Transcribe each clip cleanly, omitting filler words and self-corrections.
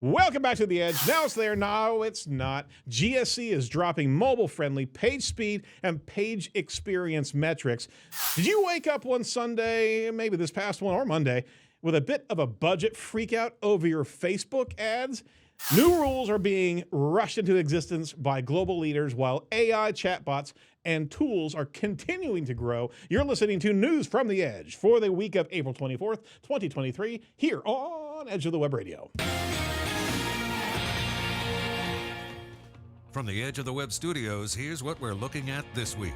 Welcome back to The Edge. Now it's there. No, it's not. GSC is dropping mobile-friendly page speed and page experience metrics. Did you wake up one Sunday, maybe this past one or Monday, with a bit of a budget freakout over your Facebook ads? New rules are being rushed into existence by global leaders while AI chatbots and tools are continuing to grow. You're listening to News from The Edge for the week of April 24th, 2023, here on Edge of the Web Radio. From the Edge of the Web studios, here's what we're looking at this week.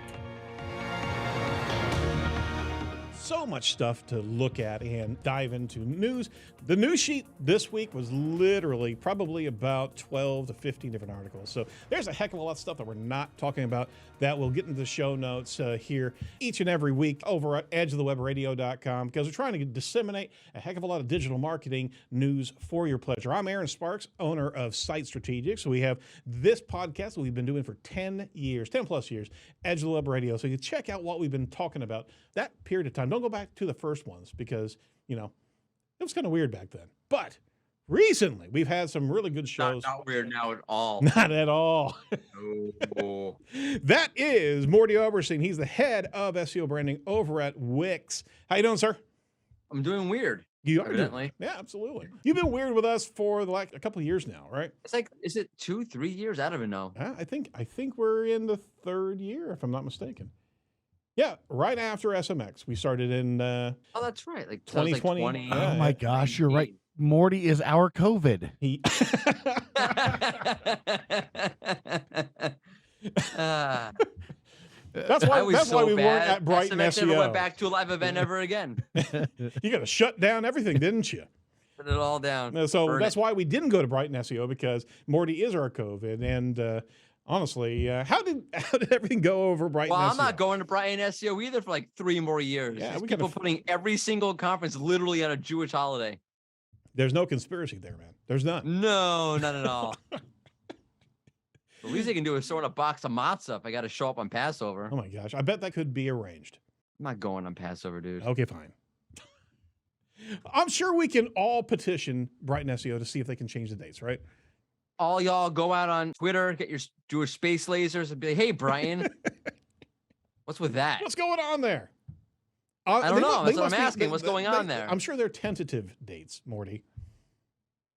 So much stuff to look at and dive into. News. The news sheet this week was literally probably about 12 to 15 different articles. So there's a heck of a lot of stuff that we're not talking about that we'll get into the show notes here each and every week over at edgeofthewebradio.com, because we're trying to disseminate a heck of a lot of digital marketing news for your pleasure. I'm Erin Sparks, owner of Site Strategics. So we have this podcast that we've been doing for 10 plus years, Edge of the Web Radio. So you check out what we've been talking about that period of time. Don't go back to the first ones because, you know, it was kind of weird back then. But recently, we've had some really good shows. Not weird now at all. Not at all. No. That is Mordy Oberstein. He's the head of SEO branding over at Wix. How you doing, sir? I'm doing weird. You are Evidently. Yeah, absolutely. You've been weird with us for like a couple of years now, right? It's like, is it 2-3 years? I don't even know. I think we're in the third year, if I'm not mistaken. Yeah, right after SMX, we started in Oh, that's right. Like 2020. 20. Yeah. Oh my gosh, you're right. Morty is our COVID. He That's why we weren't at Brighton SMX never SEO. went back to a live event ever again. You got to shut down everything, didn't you? Put it all down. So Burn that's it. why we didn't go to Brighton SEO, because Morty is our COVID. And honestly, how did everything go over Brighton Well, SEO? I'm not going to Brighton SEO either for like 3 more years. Yeah, There's we people gotta- putting every single conference literally on a Jewish holiday. There's no conspiracy there, man. There's none. No, not at all. The least they can do is throw in a box of matzah if I got to show up on Passover. Oh my gosh, I bet that could be arranged. I'm not going on Passover, dude. Okay, fine. I'm sure we can all petition Brighton SEO to see if they can change the dates, right? All y'all go out on Twitter, get your Jewish space lasers, and be like, "Hey, Brian, what's with that?" What's going on there? I don't know. That's what I'm must be- asking. What's going on there? I'm sure they're tentative dates, Morty.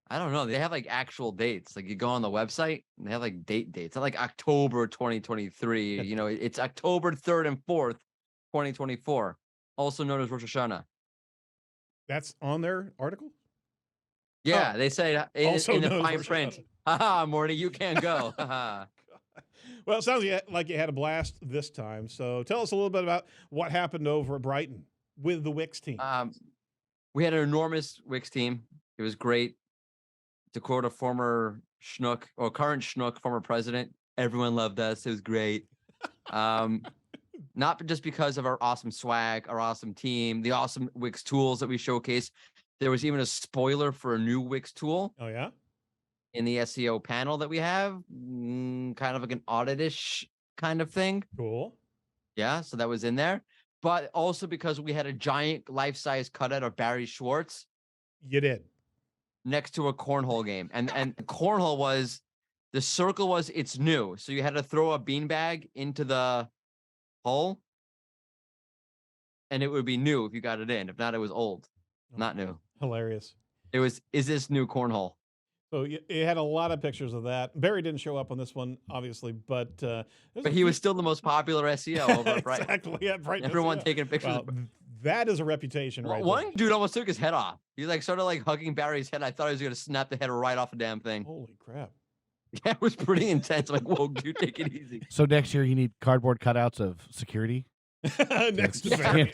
I don't know. They have like actual dates. Like you go on the website and they have like dates. Not like October 2023. You know, it's October 3rd and 4th, 2024, also known as Rosh Hashanah. That's on their article? Yeah, Oh. they say Also in the known as fine Rosh print. Hashanah. Haha, Morty, you can't go. Haha. Well, it sounds like you had a blast this time. So tell us a little bit about what happened over at Brighton with the Wix team. We had an enormous Wix team. It was great. To quote a former schnook or current schnook, former president, everyone loved us. It was great. Not just because of our awesome swag, our awesome team, the awesome Wix tools that we showcase. There was even a spoiler for a new Wix tool Oh, yeah? in the SEO panel that we have, kind of like an audit-ish kind of thing. Cool. Yeah, so that was in there. But also because we had a giant life-size cutout of Barry Schwartz You did. next to a cornhole game. And cornhole was, the circle was, it's new. So you had to throw a beanbag into the hole and it would be new if you got it in. If not, it was old, not new. Hilarious. It was, is this new cornhole? So it had a lot of pictures of that. Barry didn't show up on this one, obviously, but But he was still the most popular SEO over at Brighton. exactly at Brighton. Everyone SEO. taking pictures. Well, that is a reputation, right? One dude almost took his head off. He like started like hugging Barry's head. I thought he was gonna snap the head right off the damn thing. There. Holy crap! Yeah, it was pretty intense. I'm like, whoa, dude, take it easy. So next year you need cardboard cutouts of security. Next to Yeah. Barry.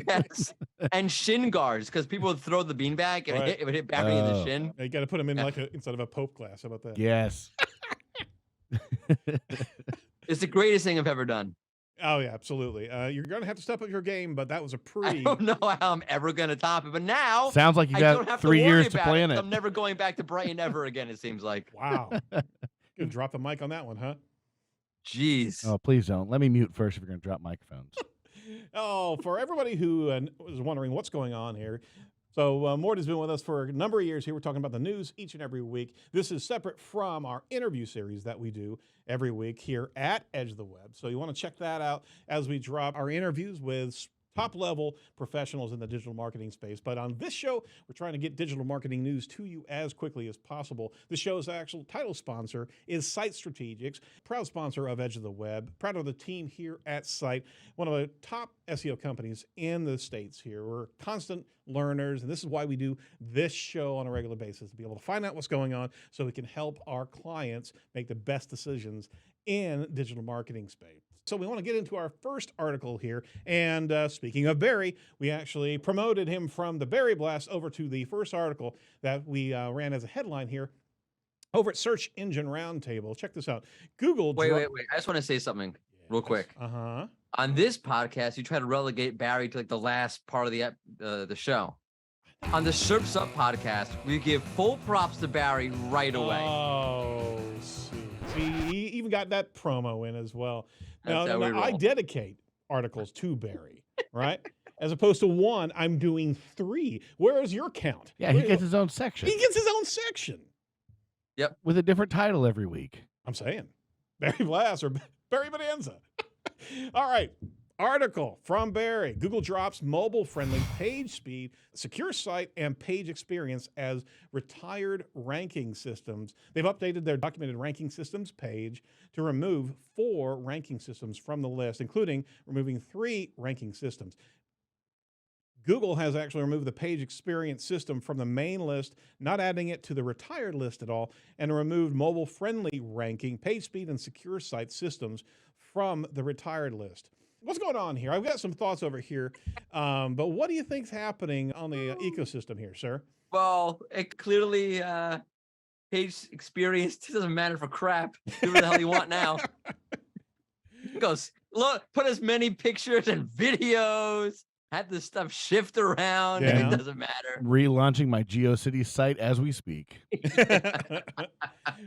Yes. And shin guards, because people would throw the beanbag and Right. it would hit Barry in the Oh. shin. You got to put him in like instead of a Pope glass. How about that? Yes. It's the greatest thing I've ever done. Oh yeah, absolutely. You're gonna have to step up your game, but that was a I pretty. don't know how I'm ever gonna top it, but now Sounds like you I don't got have 3 to worry years to about plan it. it. I'm never going back to Brighton ever again. It seems like. Wow. Gonna drop the mic on that one, huh? Jeez. Oh, please don't. Let me mute first if you're going to drop microphones. Oh, for everybody who was wondering what's going on here, So Morty's been with us for a number of years here. We're talking about the news each and every week. This is separate from our interview series that we do every week here at Edge of the Web. So you want to check that out as we drop our interviews with top-level professionals in the digital marketing space. But on this show, we're trying to get digital marketing news to you as quickly as possible. The show's actual title sponsor is Site Strategics, proud sponsor of Edge of the Web, proud of the team here at Site, one of the top SEO companies in the States here. We're constant learners, and this is why we do this show on a regular basis, to be able to find out what's going on so we can help our clients make the best decisions in digital marketing space. So we want to get into our first article here. And speaking of Barry, we actually promoted him from the Barry Blast over to the first article that we ran as a headline here over at Search Engine Roundtable. Check this out. Google. Wait. I just want to say something real quick. Uh-huh. On this podcast, you try to relegate Barry to like the last part of the show. On the Surf's Up podcast, we give full props to Barry right away. Oh, see, he even got that promo in as well. That's how we roll. I dedicate articles to Barry, right? As opposed to one, I'm doing 3. Where is your count? Yeah, he gets his own section. He gets his own section. Yep. With a different title every week. I'm saying Barry Blast or Barry Bonanza. All right. Article from Barry. Google drops mobile-friendly page speed, secure site, and page experience as retired ranking systems. They've updated their documented ranking systems page to remove 4 ranking systems from the list, including removing 3 ranking systems. Google has actually removed the page experience system from the main list, not adding it to the retired list at all, and removed mobile-friendly ranking, page speed, and secure site systems from the retired list. What's going on here? I've got some thoughts over here, but what do you think's happening on the ecosystem here, sir? Well, it clearly page experience doesn't matter for crap. Do what the hell you want now. He goes, look, put as many pictures and videos, have this stuff shift around. Yeah. It doesn't matter. Relaunching my GeoCities site as we speak.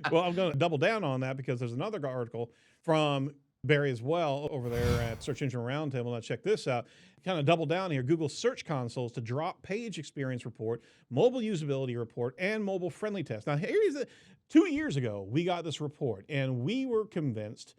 Well, I'm going to double down on that because there's another article from Barry as well over there at Search Engine Roundtable. Now check this out. Kind of double down here. Google Search Consoles to drop page experience report, mobile usability report, and mobile friendly test. Now here's 2 years ago, we got this report and we were convinced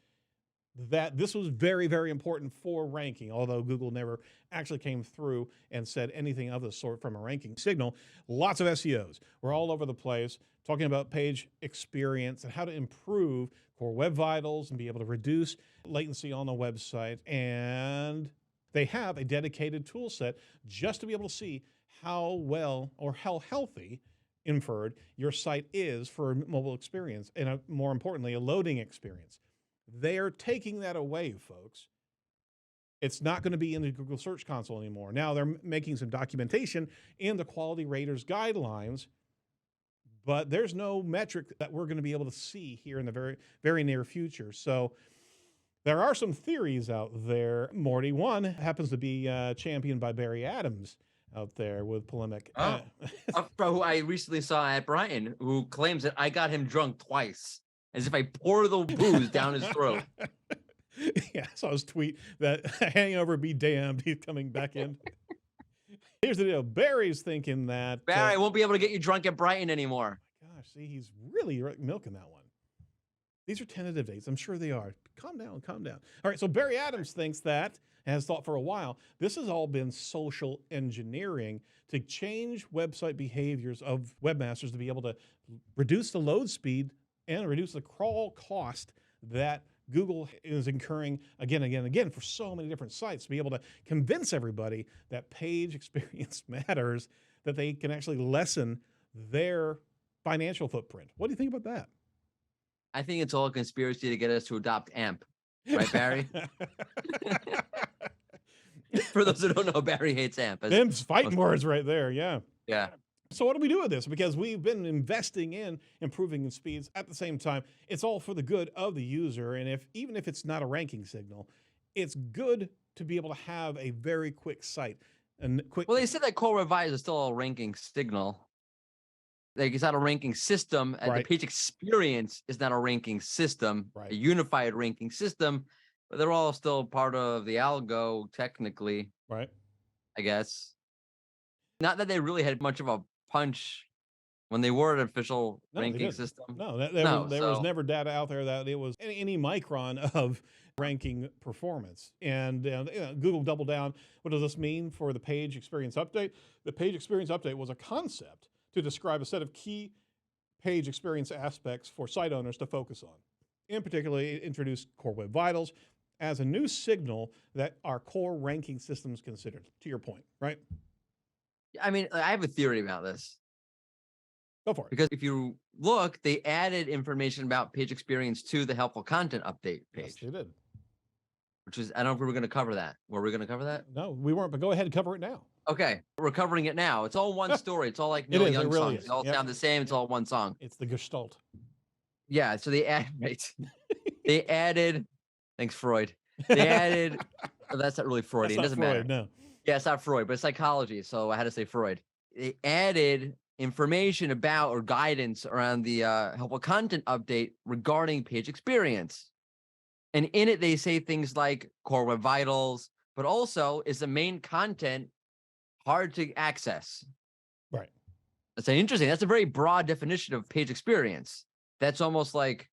that this was very, very important for ranking, although Google never actually came through and said anything of the sort from a ranking signal. Lots of SEOs were all over the place talking about page experience and how to improve core web vitals and be able to reduce latency on the website. And they have a dedicated tool set just to be able to see how well or how healthy, inferred, your site is for mobile experience and more importantly, a loading experience. They are taking that away, folks. It's not going to be in the Google Search Console anymore. Now they're making some documentation in the Quality Raters guidelines, but there's no metric that we're going to be able to see here in the very, very near future. So there are some theories out there, Morty. One happens to be championed by Barry Adams out there with polemic. Who I recently saw at Brighton, who claims that I got him drunk twice, as if I pour the booze down his throat. Yeah, I saw his tweet that hangover be damned, he's coming back in. Here's the deal. Barry's thinking that... Barry, I won't be able to get you drunk at Brighton anymore. Gosh, see, he's really milking that one. These are tentative dates. I'm sure they are. Calm down, calm down. All right, so Barry Adams thinks that, and has thought for a while, this has all been social engineering to change website behaviors of webmasters to be able to reduce the load speed and reduce the crawl cost that Google is incurring again for so many different sites, to be able to convince everybody that page experience matters, that they can actually lessen their financial footprint. What do you think about that? I think it's all a conspiracy to get us to adopt AMP. Right, Barry? For those who don't know, Barry hates AMP. Them's fighting words right there, yeah. Yeah. So what do we do with this? Because we've been investing in improving the speeds. At the same time, it's all for the good of the user. And even if it's not a ranking signal, it's good to be able to have a very quick site. And quick. Well, they said that Core Revise is still a ranking signal. Like it's not a ranking system. And Right. the page experience is not a ranking system, Right. a unified ranking system. But they're all still part of the algo, technically, Right. I guess. Not that they really had much of a punch when they were an official No, they ranking didn't. system. No, there was so never data out there that it was any micron of ranking performance. And Google doubled down. What does this mean for the page experience update? The page experience update was a concept to describe a set of key page experience aspects for site owners to focus on. In particular, it introduced Core Web Vitals as a new signal that our core ranking systems considered, to your point, right? I mean, I have a theory about this. Go for it. Because if you look, they added information about page experience to the helpful content update Yes, page, they did. which is, I don't know if we were going to cover that. Were we going to cover that? No, we weren't, but go ahead and cover it now. Okay, we're covering it now. It's all one story. It's all like Neil is, it Young really songs. is. They all Yep. sound the same. It's all one song. It's the Gestalt. Yeah, so they add right. They added. Thanks, Freud. They added. Oh, that's not really Freudian. It That's doesn't not matter. Freud, no. Yeah, it's not Freud, but it's psychology. So I had to say Freud. They added information about or guidance around the helpful content update regarding page experience. And in it, they say things like Core Web Vitals, but also is the main content hard to access? Right. That's interesting. That's a very broad definition of page experience. That's almost like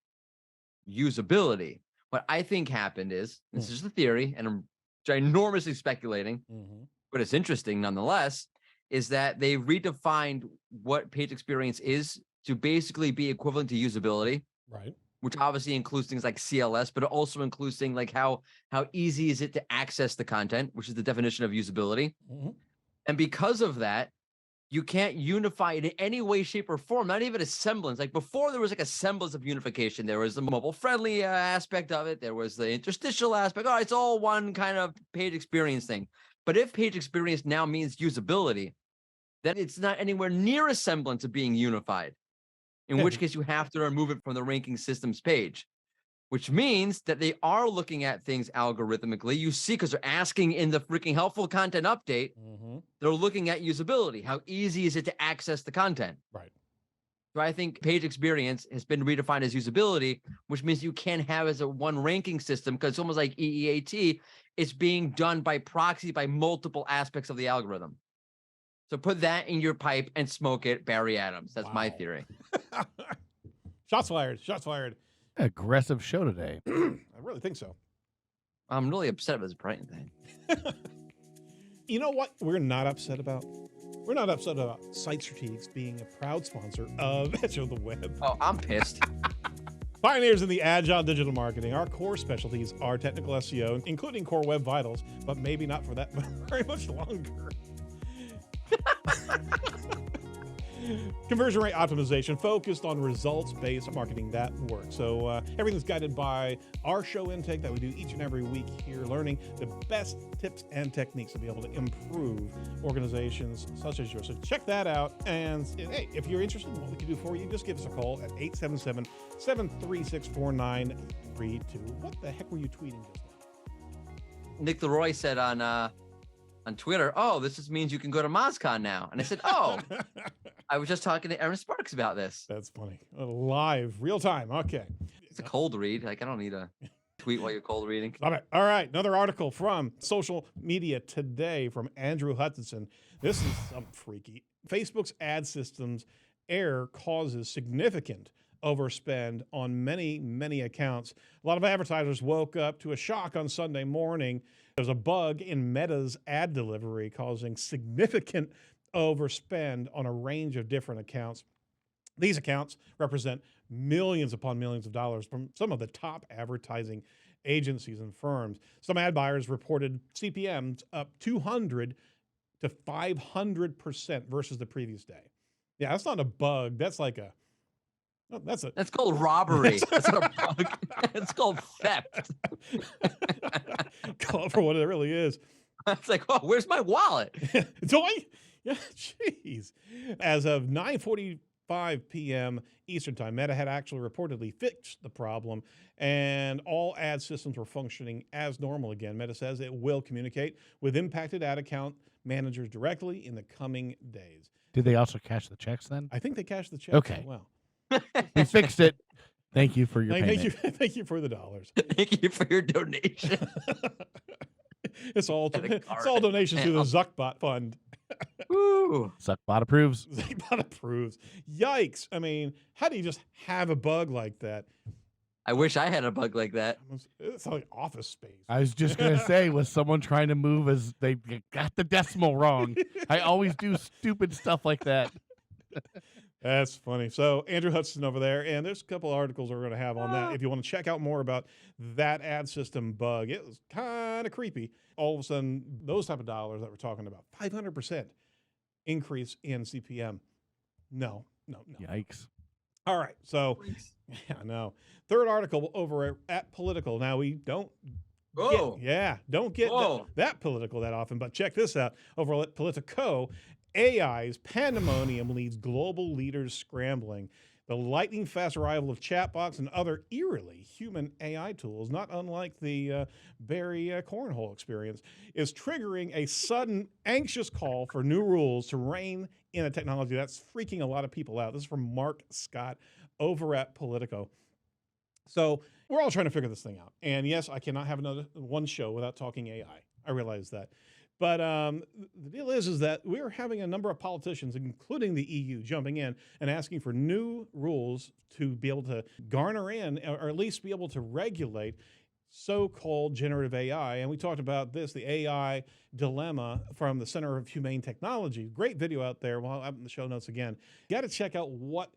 usability. What I think happened is, this is just a theory, and I'm ginormously speculating, but it's interesting nonetheless, is that they redefined what page experience is to basically be equivalent to usability, Right. which obviously includes things like CLS, but it also includes things like how easy is it to access the content, which is the definition of usability. And because of that, you can't unify it in any way, shape, or form, not even a semblance. Like before, there was like a semblance of unification. There was the mobile-friendly aspect of it. There was the interstitial aspect. Oh, it's all one kind of page experience thing. But if page experience now means usability, then it's not anywhere near a semblance of being unified, in which case you have to remove it from the ranking systems page, which means that they are looking at things algorithmically. You see, because they're asking in the freaking helpful content update, they're looking at usability. How easy is it to access the content? Right. So I think page experience has been redefined as usability, which means you can't have as a one ranking system because it's almost like EEAT. It's being done by proxy by multiple aspects of the algorithm. So put that in your pipe and smoke it, Barry Adams. That's my theory. Shots fired. Shots fired. Aggressive show today. I really think so. I'm really upset about this Brighton thing. You know what we're not upset about? We're not upset about Site Strategics being a proud sponsor of Edge of the Web. Oh, I'm pissed. Pioneers in the agile digital marketing. Our core specialties are technical SEO, including Core Web Vitals, but maybe not for that very much longer. Conversion rate optimization focused on results-based marketing that works. So everything's guided by our show intake that we do each and every week here, learning the best tips and techniques to be able to improve organizations such as yours. So check that out. And hey, if you're interested in what we can do for you, just give us a call at 877-736-4932. What the heck were you tweeting just now? Nick Leroy said on Twitter, oh, this just means you can go to MozCon now. And I said, oh, I was just talking to Erin Sparks about this. That's funny. Live, real time. Okay. It's a cold read. Like, I don't need a tweet while you're cold reading. All right. Another article from Social Media Today from Andrew Hutchinson. This is something freaky. Facebook's ad systems error causes significant overspend on many, many accounts. A lot of advertisers woke up to a shock on Sunday morning. There's a bug in Meta's ad delivery causing significant overspend on a range of different accounts. These accounts represent millions upon millions of dollars from some of the top advertising agencies and firms. Some ad buyers reported CPMs up 200 to 500% versus the previous day. Yeah, that's not a bug. That's like a That's called robbery. That's not a bug. It's called theft. call it for what it really is. It's like, oh, where's my wallet? Toy? Yeah, jeez. As of 9:45 p.m. Eastern Time, Meta had actually reportedly fixed the problem, and all ad systems were functioning as normal again. Meta says it will communicate with impacted ad account managers directly in the coming days. Did they also cash the checks then? I think they cashed the check Okay. as well. We fixed it. Thank you for your payment. Thank you for the dollars. Thank you for your donation. It's all And a donations to the Zuckbot fund. Woo. Suckbot approves. Suckbot approves. Yikes. I mean, how do you just have a bug like that? I wish I had a bug like that. It's like Office Space. I was just going to say, was someone trying to move as they got the decimal wrong? I always do stupid stuff like that. That's funny. So Andrew Hudson over there, and there's a couple articles we're going to have on that. If you want to check out more about that ad system bug, it was kind of creepy. All of a sudden, those type of dollars that we're talking about, 500% increase in CPM. No. Yikes. All right. So, yeah, I know. Third article over at Political. Now, we don't don't get that political that often, but check this out. Over at Politico, AI's pandemonium leads global leaders scrambling. The lightning-fast arrival of chatbots and other eerily human AI tools, not unlike the Barry Cornhole experience, is triggering a sudden, anxious call for new rules to rein in a technology that's freaking a lot of people out. This is from Mark Scott over at Politico. So we're all trying to figure this thing out. And yes, I cannot have another one show without talking AI. I realize that. But the deal is that we're having a number of politicians, including the EU, jumping in and asking for new rules to be able to garner in, or at least be able to regulate so-called generative AI. And we talked about this, the AI dilemma from the Center of Humane Technology. Great video out there. Well, I'm in the show notes again. You got to check out what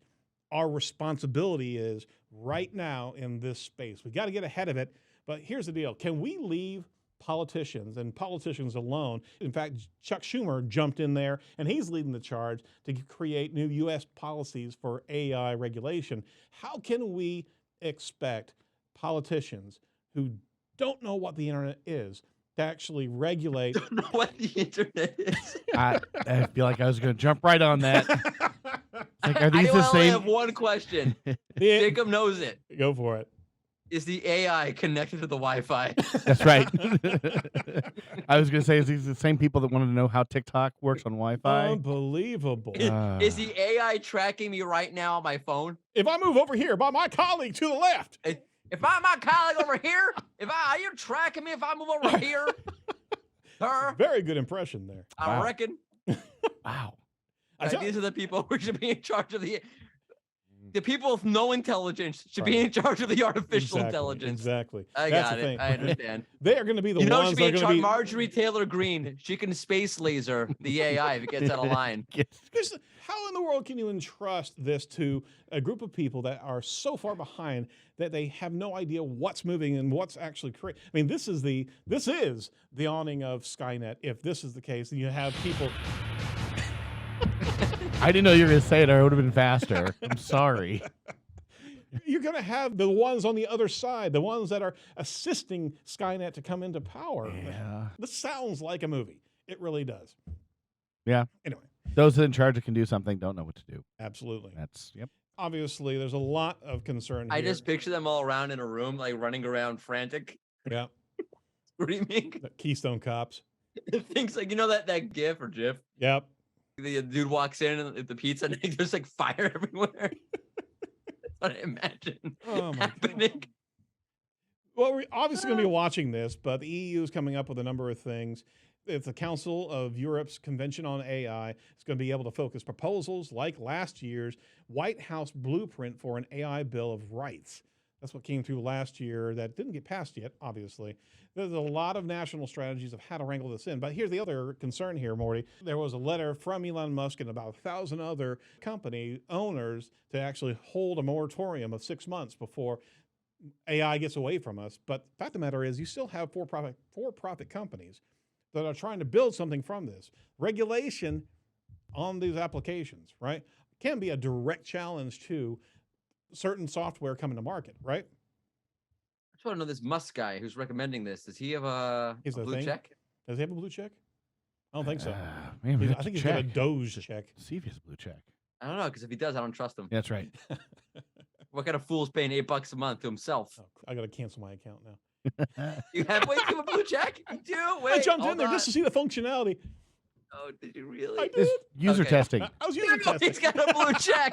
our responsibility is right now in this space. We got to get ahead of it. But here's the deal. Can we leave politicians and politicians alone? In fact, Chuck Schumer jumped in there and he's leading the charge to create new U.S. policies for AI regulation. How can we expect politicians who don't know what the internet is to actually regulate? Don't know what the internet is. I feel like I was going to jump right on that. Like, are these I the only same? have one question. Jacob knows it. Go for it. Is the AI connected to the Wi-Fi? That's right. I was going to say, is these the same people that wanted to know how TikTok works on Wi-Fi? Unbelievable. Is the AI tracking me right now on my phone? If I move over here by my colleague to the left. If I'm my colleague over here, are you tracking me if I move over here? Sir? Very good impression there. I reckon. Wow. These are the people who should be in charge of the people with no intelligence should be in charge of the artificial intelligence. Exactly. I got it. I understand. They are going to be the ones that are going to be Marjorie Taylor Greene. She can space laser the AI if it gets out of line. How in the world can you entrust this to a group of people that are so far behind that they have no idea what's moving and what's actually creating? I mean, this is the awning of Skynet. If this is the case, and you have people. I didn't know you were going to say it, or it would have been faster. I'm sorry. You're going to have the ones on the other side, the ones that are assisting Skynet to come into power. Yeah. This sounds like a movie. It really does. Yeah. Anyway. Those in charge that can do something don't know what to do. Absolutely. Yep. Obviously, there's a lot of concern here. I just picture them all around in a room, like running around frantic. Yeah. Screaming. The Keystone Cops. Things like, that GIF or GIF. Yep. The dude walks in at the pizza and there's like fire everywhere. That's what I imagine happening. God. Well, we're obviously going to be watching this, but the EU is coming up with a number of things. It's the Council of Europe's Convention on AI. It's going to be able to focus proposals like last year's White House blueprint for an AI Bill of Rights. That's what came through last year that didn't get passed yet, obviously. There's a lot of national strategies of how to wrangle this in. But here's the other concern here, Morty. There was a letter from Elon Musk and about 1,000 other company owners to actually hold a moratorium of 6 months before AI gets away from us. But the fact of the matter is you still have for-profit companies that are trying to build something from this. Regulation on these applications, right, can be a direct challenge to certain software coming to market, right? I just want to know this Musk guy who's recommending this. Does he have a blue check? Does he have a blue check? I don't think so. Man, I think he's got a Doge check. See if he has a blue check. I don't know, because if he does, I don't trust him. That's right. What kind of fool's paying $8 a month to himself? Oh, I got to cancel my account now. You have a blue check? You do? Wait, I jumped in there just to see the functionality. Oh, did you really? I did. This user testing. I was user testing. He's got a blue check.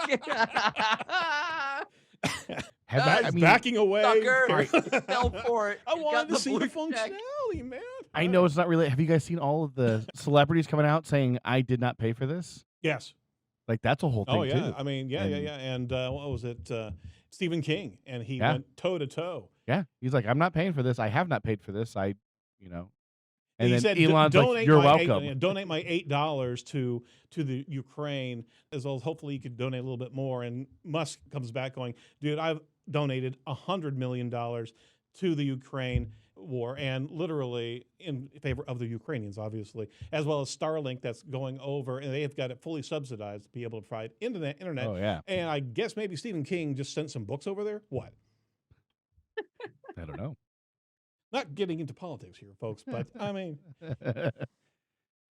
Backing away. Sucker. Fell for it. I wanted to see the functionality, man. I know it's not really. Have you guys seen all of the celebrities coming out saying I did not pay for this? Yes. Like that's a whole thing Oh yeah. too. I mean, yeah. And what was it? Stephen King, and he Yeah. went toe to toe. Yeah, he's like, I'm not paying for this. I have not paid for this. You know. And he then said, Elon's like, donate you're my welcome. donate my $8 to the Ukraine, as well as hopefully you could donate a little bit more. And Musk comes back going, dude, I've donated $100 million to the Ukraine war, and literally in favor of the Ukrainians, obviously, as well as Starlink that's going over, and they've got it fully subsidized to be able to provide internet. Oh yeah. And I guess maybe Stephen King just sent some books over there. What? I don't know. Not getting into politics here, folks, but I mean,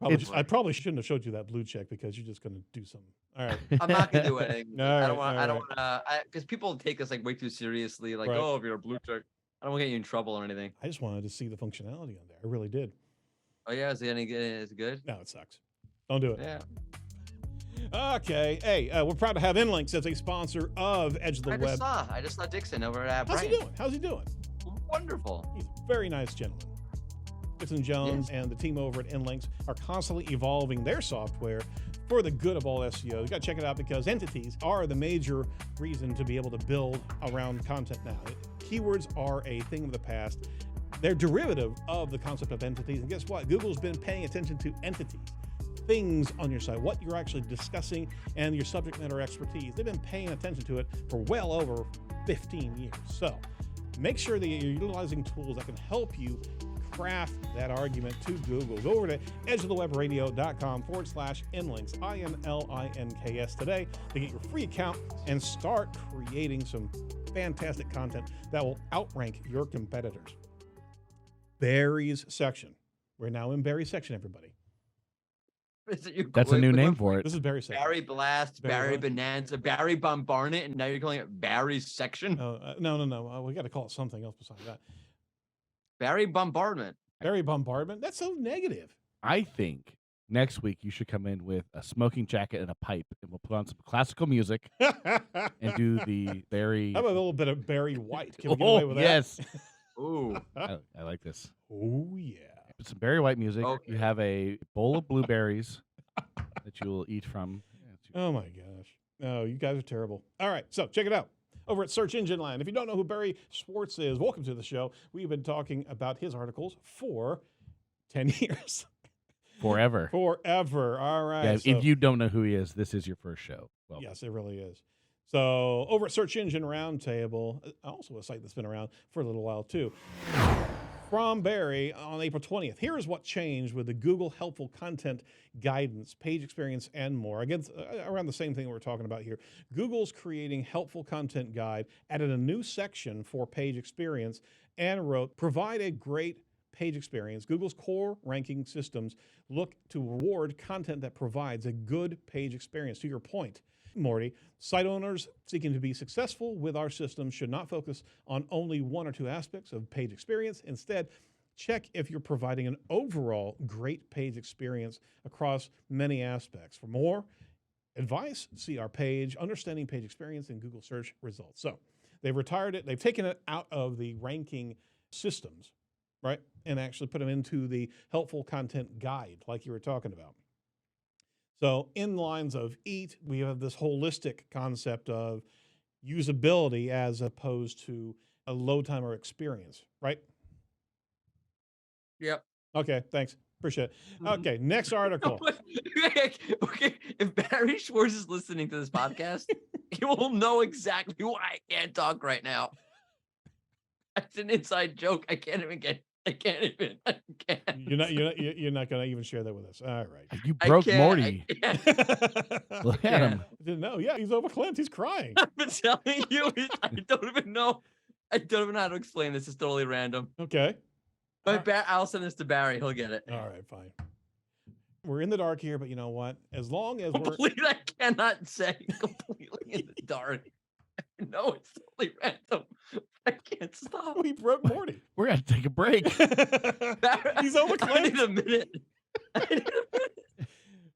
It's- I probably shouldn't have showed you that blue check because you're just going to do something. All right. I'm not gonna do anything. All I don't right, want. I don't all want to. Because people take us like way too seriously. Like, Right. oh, if you're a blue check, I don't want to get you in trouble or anything. I just wanted to see the functionality on there. I really did. Oh yeah, is it any good? Is it good? No, it sucks. Don't do it. Yeah. Okay. Hey, we're proud to have InLinks as a sponsor of Edge of the Web. I just saw Dixon over at How's he Brian. doing? How's he doing? Wonderful. He's a very nice gentleman. Dixon Jones and the team over at InLinks are constantly evolving their software for the good of all SEO. You got to check it out because entities are the major reason to be able to build around content now. Keywords are a thing of the past. They're derivative of the concept of entities. And guess what? Google's been paying attention to entities, things on your site, what you're actually discussing, and your subject matter expertise. They've been paying attention to it for well over 15 years. So make sure that you're utilizing tools that can help you craft that argument to Google. Go over to edgeofthewebradio.com/inlinks, INLINKS today to get your free account and start creating some fantastic content that will outrank your competitors. Barry's section. We're now in Barry's section, everybody. That's a new name for it. This is Barry's section. Barry Blast, Barry Barry what? Bonanza, Barry Bombardment, and now you're calling it Barry's section. No. We got to call it something else besides that. Barry Bombardment. Barry Bombardment? That's so negative. I think next week you should come in with a smoking jacket and a pipe, and we'll put on some classical music and do the Barry. How about a little bit of Barry White? Can we get away with that? Yes. Ooh. I like this. Oh, yeah. Put some Barry White music. Okay. You have a bowl of blueberries that you will eat from. Oh, my gosh. No, you guys are terrible. All right, so check it out. Over at Search Engine Land. If you don't know who Barry Schwartz is, welcome to the show. We've been talking about his articles for 10 years. Forever. Forever. All right. Yeah, so- if you don't know who he is, this is your first show. Well, Yes, it really is. So over at Search Engine Roundtable, also a site that's been around for a little while too, from Barry on April 20th. Here is what changed with the Google Helpful Content Guidance, Page Experience, and more. Again, around the same thing we're talking about here. Google's creating Helpful Content Guide, added a new section for Page Experience, and wrote, provide a great page experience. Google's core ranking systems look to reward content that provides a good page experience. To your point, Morty, site owners seeking to be successful with our system should not focus on only one or two aspects of page experience. Instead, check if you're providing an overall great page experience across many aspects. For more advice, see our page, Understanding Page Experience in Google search results. So they've retired it. They've taken it out of the ranking systems, right? And actually put them into the helpful content guide like you were talking about. So in lines of EAT, we have this holistic concept of usability as opposed to a load time or experience, right? Yep. Okay, thanks. Appreciate it. Okay, next article. Okay. If Barry Schwartz is listening to this podcast, he will know exactly why I can't talk right now. That's an inside joke. I can't. You're not going to even share that with us. All right. you broke Morty. I can't. Look at him. Didn't know. Yeah, he's over Clint. He's crying. I've been telling you. I don't even know. I don't even know how to explain this. It's totally random. Okay. But I'll send this to Barry. He'll get it. All right, fine. We're in the dark here, but you know what? As long as we're Completely, I cannot say completely in the dark. I know it's totally random. I can't stop. we broke Morty. We're going to take a break. He's over I Clint. need a minute.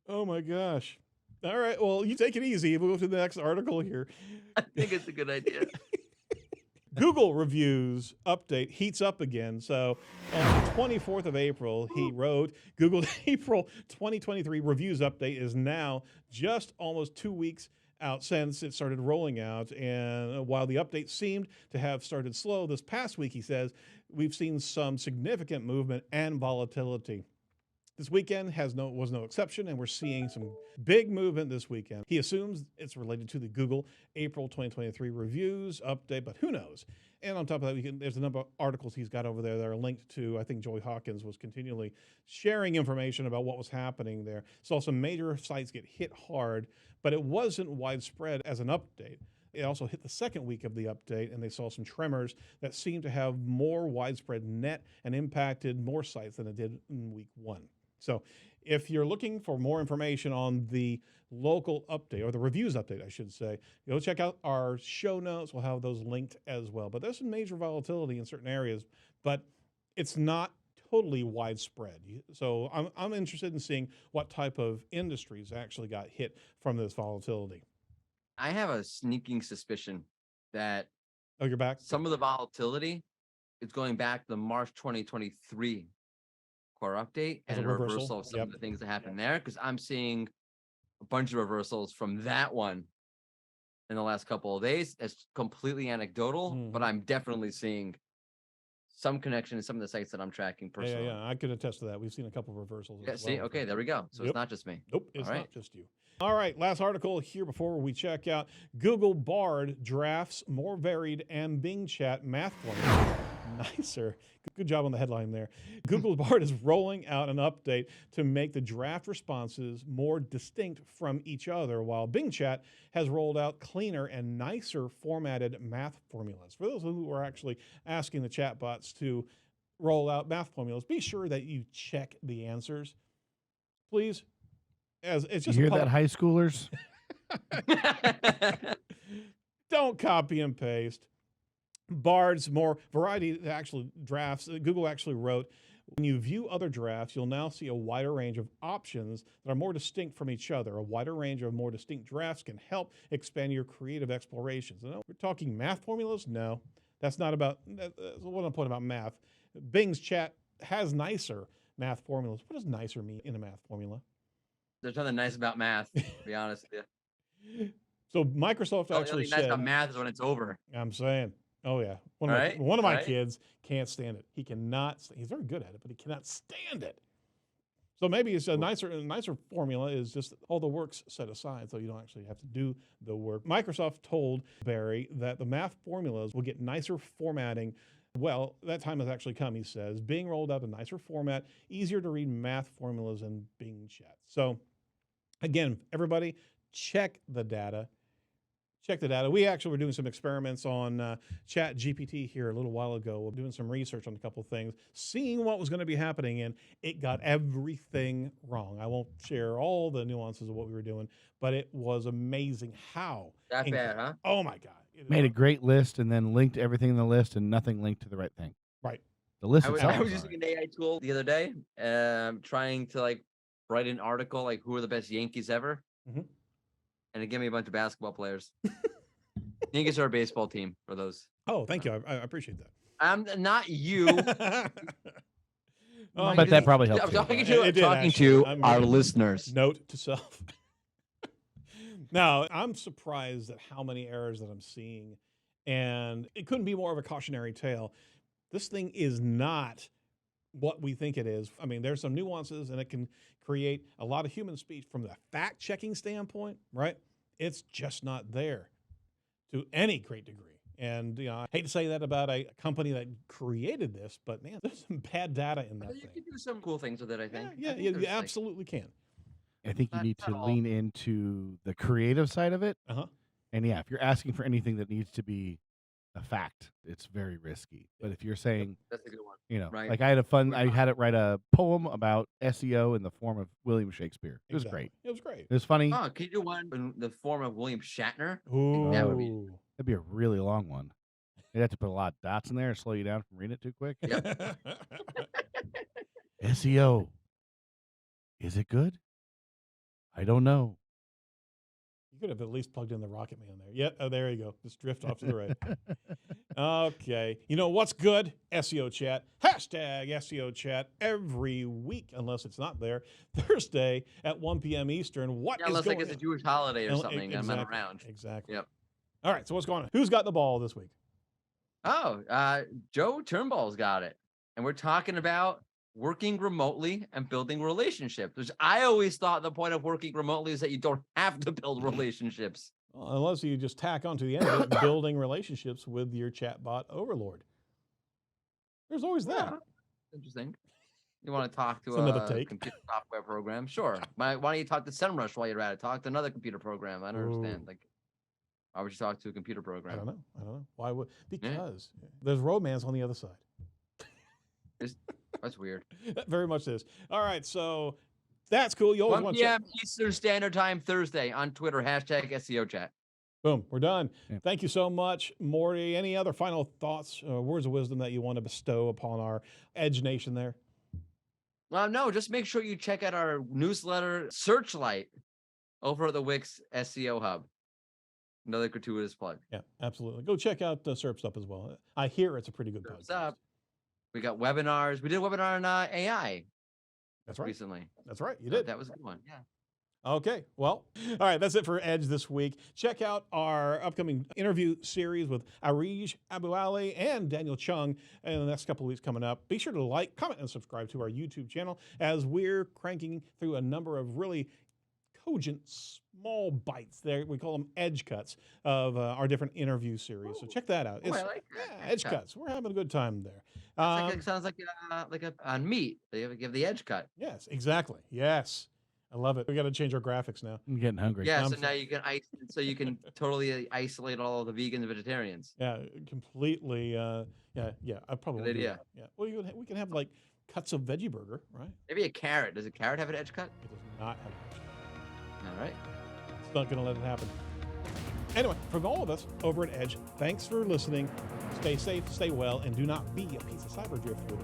Oh my gosh. All right. Well, you take it easy. We'll go to the next article here. I think it's a good idea. Google reviews update heats up again. So on the 24th of April, he wrote, Google's April 2023 reviews update is now just almost 2 weeks out since it started rolling out. And while the update seemed to have started slow this past week, he says, we've seen some significant movement and volatility. This weekend was no exception, and we're seeing some big movement this weekend. He assumes it's related to the Google April 2023 reviews update, but who knows? And on top of that, there's a number of articles he's got over there that are linked to, I think Joey Hawkins was continually sharing information about what was happening there. Saw some major sites get hit hard, but it wasn't widespread as an update. It also hit the second week of the update, and they saw some tremors that seemed to have more widespread net and impacted more sites than it did in week one. So if you're looking for more information on the local update, or the reviews update, I should say, go check out our show notes. We'll have those linked as well. But there's some major volatility in certain areas, but it's not totally widespread. So I'm interested in seeing what type of industries actually got hit from this volatility. I have a sneaking suspicion that Oh, you're back? some of the volatility is going back to the March 2023 core update As and a a reversal? reversal of some Yep. of the things that happened there, because I'm seeing a bunch of reversals from that one in the last couple of days. It's completely anecdotal, but Mhm. I'm definitely seeing some connection in some of the sites that I'm tracking personally. Yeah, I could attest to that. We've seen a couple of reversals. Yeah, as see, well. okay, there we go. So Yep. it's not just me. Nope, it's All right. not just you. All right, last article here before we check out. Google Bard drafts more varied and Bing Chat math formula. Nicer. Good job on the headline there. Google Bard is rolling out an update to make the draft responses more distinct from each other, while Bing Chat has rolled out cleaner and nicer formatted math formulas. For those who are actually asking the chatbots to roll out math formulas, be sure that you check the answers, please. As it's You just hear a that, high schoolers? Don't copy and paste. Bard's more variety actual drafts. Google actually wrote, when you view other drafts, you'll now see a wider range of options that are more distinct from each other. A wider range of more distinct drafts can help expand your creative explorations. No, we're talking math formulas? No, that's not about, that's what I'm pointing about math. Bing's chat has nicer math formulas. What does nicer mean in a math formula? There's nothing nice about math, to be honest with you. So Microsoft The actually only nice about said, math is when it's over. I'm saying, oh yeah, one Right? of my Right? kids can't stand it. He cannot. He's very good at it, but he cannot stand it. So maybe it's a nicer formula is just all the work's set aside, so you don't actually have to do the work. Microsoft told Barry that the math formulas will get nicer formatting. Well, that time has actually come, he says. Bing rolled out a nicer format, easier to read math formulas in Bing Chat. So again, everybody, check the data. Check the data. We actually were doing some experiments on Chat GPT here a little while ago. We're doing some research on a couple of things, seeing what was going to be happening, and it got everything wrong. I won't share all the nuances of what we were doing, but it was amazing how. That bad, huh? Oh my God. Made a great list and then linked everything in the list and nothing linked to the right thing. Right. The list I was itself. using an AI tool the other day, trying to like write an article like who are the best Yankees ever, Mhm. and it gave me a bunch of basketball players. Yankees are a baseball team for those. Oh, thank you. I appreciate that. I'm not you. Oh, But that probably helped I'm too. talking It to, did, talking actually. to I'm our gonna- listeners. Note to self. Now, I'm surprised at how many errors that I'm seeing, and it couldn't be more of a cautionary tale. This thing is not what we think it is. I mean, there's some nuances, and it can create a lot of human speech from the fact-checking standpoint, right? It's just not there to any great degree. And I hate to say that about a company that created this, but man, there's some bad data in that You thing. can do some cool things with it, I think. Yeah, I think you there's, like, absolutely can. I think you Not need at to all. lean into the creative side of it. Uh-huh. And yeah, if you're asking for anything that needs to be a fact, it's very risky. But if you're saying, That's a good one. like Right. I had We're I not- had it write a poem about SEO in the form of William Shakespeare. It was Exactly. great. It was great. It was funny. Oh, can you do one in the form of William Shatner? Ooh. That would be- That'd be a really long one. You'd have to put a lot of dots in there and slow you down from reading it too quick. SEO. Is it good? I don't know. You could have at least plugged in the Rocket Man there. Yeah, oh, there you go. Just drift off to the right. Okay. You know what's good? SEO chat. Hashtag SEO chat every week, unless it's not there. Thursday at 1 p.m. Eastern. What is Unless going like it's a on? Jewish holiday or Unle- something. I'm not around. Exactly. Yep. All right. So what's going on? Who's got the ball this week? Oh, Joe Turnbull's got it. And we're talking about working remotely and building relationships. Which I always thought the point of working remotely is that you don't have to build relationships. Well, unless you just tack on to the end of it, building relationships with your chatbot overlord. There's always that. Yeah, interesting. You want to talk to It's another a take. computer software program? Sure. Why don't you talk to SEMrush while you're at it? Talk to another computer program. I don't understand. Ooh. Like, why would you talk to a computer I program? don't know. Why would? Because there's romance on the other side. That's weird. That very much is. All right, so that's cool. You always 1 want to check. p.m. Eastern Standard Time Thursday on Twitter. Hashtag SEO chat. Boom, we're done. Yeah. Thank you so much, Morty. Any other final thoughts, words of wisdom that you want to bestow upon our Edge Nation there? No, just make sure you check out our newsletter Searchlight over at the Wix SEO Hub. Another gratuitous plug. Yeah, absolutely. Go check out SERP's up as well. I hear it's a pretty good What's podcast. up? We got webinars. We did a webinar on AI That's right. recently. That's right. You So did. that was a good one. Yeah. Okay, well, all right, that's it for Edge this week. Check out our upcoming interview series with Arij Abu Ali and Daniel Chung in the next couple of weeks coming up. Be sure to like, comment, and subscribe to our YouTube channel as we're cranking through a number of really cogent small bites there. We call them edge cuts of our different interview series. So check that out. Oh, I like that. Yeah, edge cuts. We're having a good time there. It sounds like a on meat. They give the edge cut. Yes, exactly. Yes. I love it. We got to change our graphics now. I'm getting hungry. Yeah, so now you can totally isolate all of the vegans and vegetarians. Yeah, completely. Yeah. I probably Good do idea. that. Yeah. Well, we can have like cuts of veggie burger, right? Maybe a carrot. Does a carrot have an edge cut? It does not have an edge. All right. It's not going to let it happen. Anyway, from all of us over at Edge, thanks for listening. Stay safe, stay well, and do not be a piece of cyber driftwood.